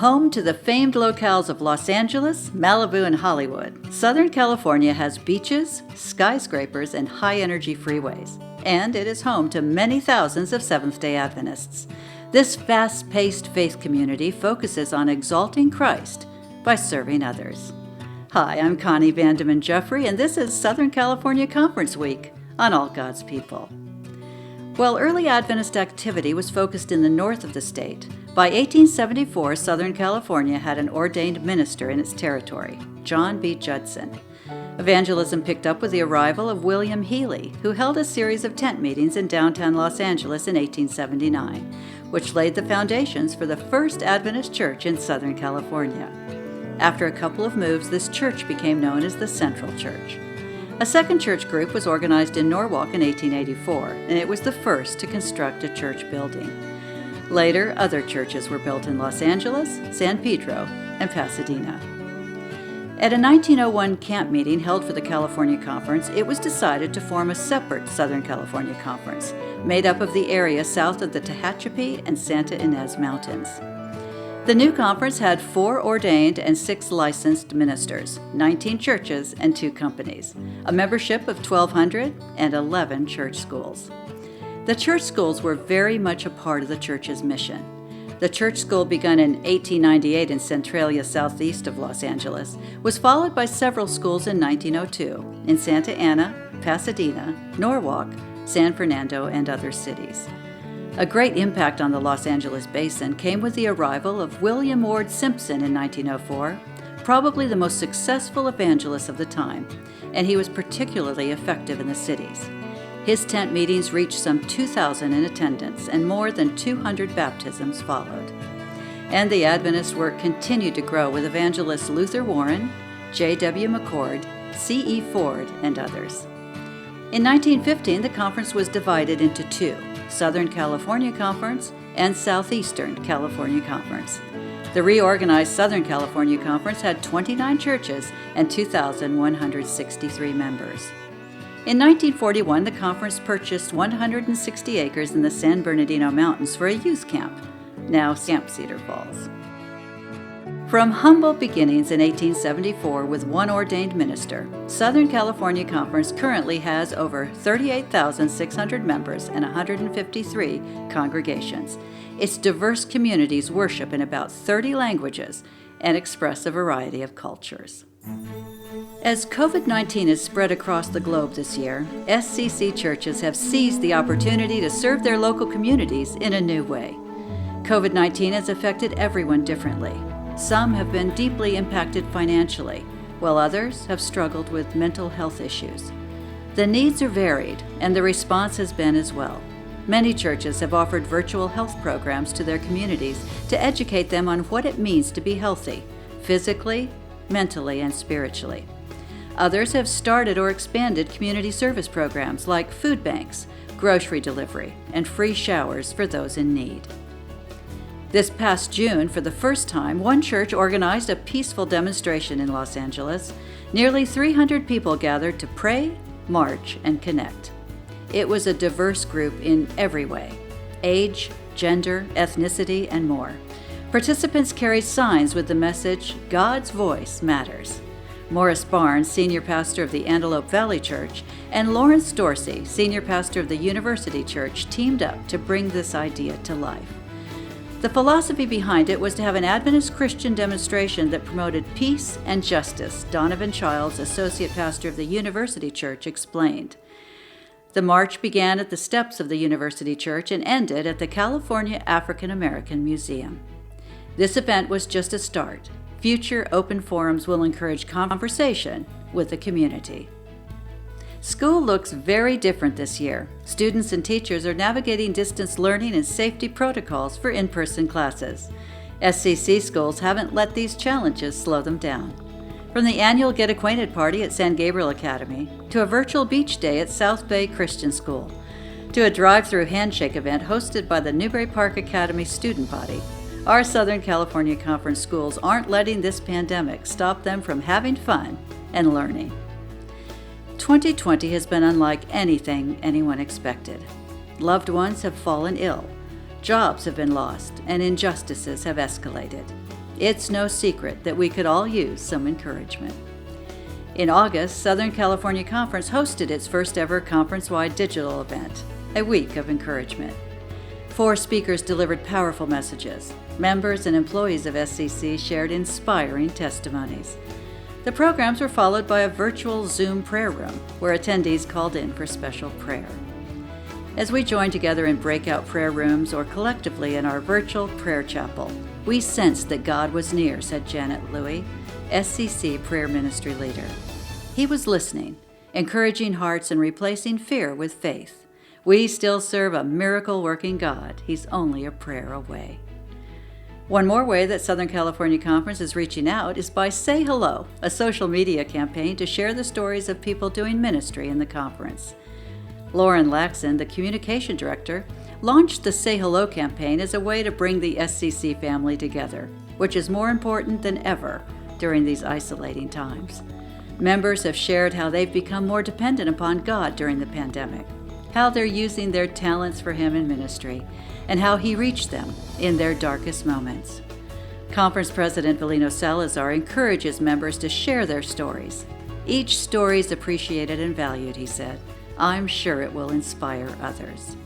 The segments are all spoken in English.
Home to the famed locales of Los Angeles, Malibu, and Hollywood, Southern California has beaches, skyscrapers, and high-energy freeways. And it is home to many thousands of Seventh-day Adventists. This fast-paced faith community focuses on exalting Christ by serving others. Hi, I'm Connie Vandeman Jeffrey, and this is Southern California Conference Week on All God's People. While early Adventist activity was focused in the north of the state, by 1874, Southern California had an ordained minister in its territory, John B. Judson. Evangelism picked up with the arrival of William Healey, who held a series of tent meetings in downtown Los Angeles in 1879, which laid the foundations for the first Adventist church in Southern California. After a couple of moves, this church became known as the Central Church. A second church group was organized in Norwalk in 1884, and it was the first to construct a church building. Later, other churches were built in Los Angeles, San Pedro, and Pasadena. At a 1901 camp meeting held for the California Conference, it was decided to form a separate Southern California Conference, made up of the area south of the Tehachapi and Santa Ynez Mountains. The new conference had 4 ordained and 6 licensed ministers, 19 churches, and 2 companies, a membership of 1,200, and 11 church schools. The church schools were very much a part of the church's mission. The church school, begun in 1898 in Centralia, southeast of Los Angeles, was followed by several schools in 1902 in Santa Ana, Pasadena, Norwalk, San Fernando, and other cities. A great impact on the Los Angeles basin came with the arrival of William Ward Simpson in 1904, probably the most successful evangelist of the time, and he was particularly effective in the cities. His tent meetings reached some 2,000 in attendance, and more than 200 baptisms followed. And the Adventist work continued to grow with evangelists Luther Warren, J.W. McCord, C.E. Ford, and others. In 1915, the conference was divided into 2, Southern California Conference and Southeastern California Conference. The reorganized Southern California Conference had 29 churches and 2,163 members. In 1941, the conference purchased 160 acres in the San Bernardino Mountains for a youth camp, now Camp Cedar Falls. From humble beginnings in 1874 with 1 ordained minister, Southern California Conference currently has over 38,600 members and 153 congregations. Its diverse communities worship in about 30 languages and express a variety of cultures. As COVID-19 has spread across the globe this year, SCC churches have seized the opportunity to serve their local communities in a new way. COVID-19 has affected everyone differently. Some have been deeply impacted financially, while others have struggled with mental health issues. The needs are varied, and the response has been as well. Many churches have offered virtual health programs to their communities to educate them on what it means to be healthy, physically, mentally, and spiritually. Others have started or expanded community service programs like food banks, grocery delivery, and free showers for those in need. This past June, for the first time, one church organized a peaceful demonstration in Los Angeles. Nearly 300 people gathered to pray, march, and connect. It was a diverse group in every way: age, gender, ethnicity, and more. Participants carried signs with the message, "God's voice matters." Morris Barnes, senior pastor of the Antelope Valley Church, and Lawrence Dorsey, senior pastor of the University Church, teamed up to bring this idea to life. The philosophy behind it was to have an Adventist Christian demonstration that promoted peace and justice, Donovan Childs, associate pastor of the University Church, explained. The march began at the steps of the University Church and ended at the California African American Museum. This event was just a start. Future open forums will encourage conversation with the community. School looks very different this year. Students and teachers are navigating distance learning and safety protocols for in-person classes. SCC schools haven't let these challenges slow them down. From the annual Get Acquainted party at San Gabriel Academy, to a virtual beach day at South Bay Christian School, to a drive-through handshake event hosted by the Newbury Park Academy student body, our Southern California Conference schools aren't letting this pandemic stop them from having fun and learning. 2020 has been unlike anything anyone expected. Loved ones have fallen ill, jobs have been lost, and injustices have escalated. It's no secret that we could all use some encouragement. In August, Southern California Conference hosted its first ever conference-wide digital event, a week of encouragement. 4 speakers delivered powerful messages. Members and employees of SCC shared inspiring testimonies. The programs were followed by a virtual Zoom prayer room where attendees called in for special prayer. As we joined together in breakout prayer rooms or collectively in our virtual prayer chapel, we sensed that God was near, said Janet Louie, SCC prayer ministry leader. He was listening, encouraging hearts and replacing fear with faith. We still serve a miracle-working God. He's only a prayer away. One more way that Southern California Conference is reaching out is by Say Hello, a social media campaign to share the stories of people doing ministry in the conference. Lauren Laxon, the communication director, launched the Say Hello campaign as a way to bring the SCC family together, which is more important than ever during these isolating times. Members have shared how they've become more dependent upon God during the pandemic, how they're using their talents for Him in ministry, and how He reached them in their darkest moments. Conference President Velino Salazar encourages members to share their stories. Each story is appreciated and valued, he said. I'm sure it will inspire others.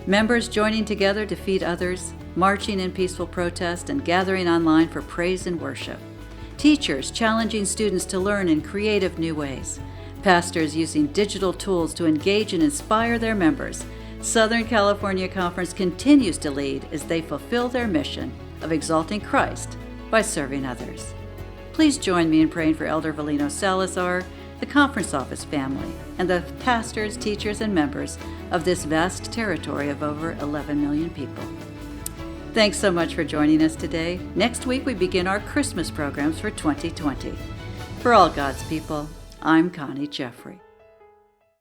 Members joining together to feed others, marching in peaceful protest, and gathering online for praise and worship. Teachers challenging students to learn in creative new ways. Pastors using digital tools to engage and inspire their members. Southern California Conference continues to lead as they fulfill their mission of exalting Christ by serving others. Please join me in praying for Elder Velino Salazar, the conference office family, and the pastors, teachers, and members of this vast territory of over 11 million people. Thanks so much for joining us today. Next week we begin our Christmas programs for 2020. For all God's people, I'm Connie Jeffrey.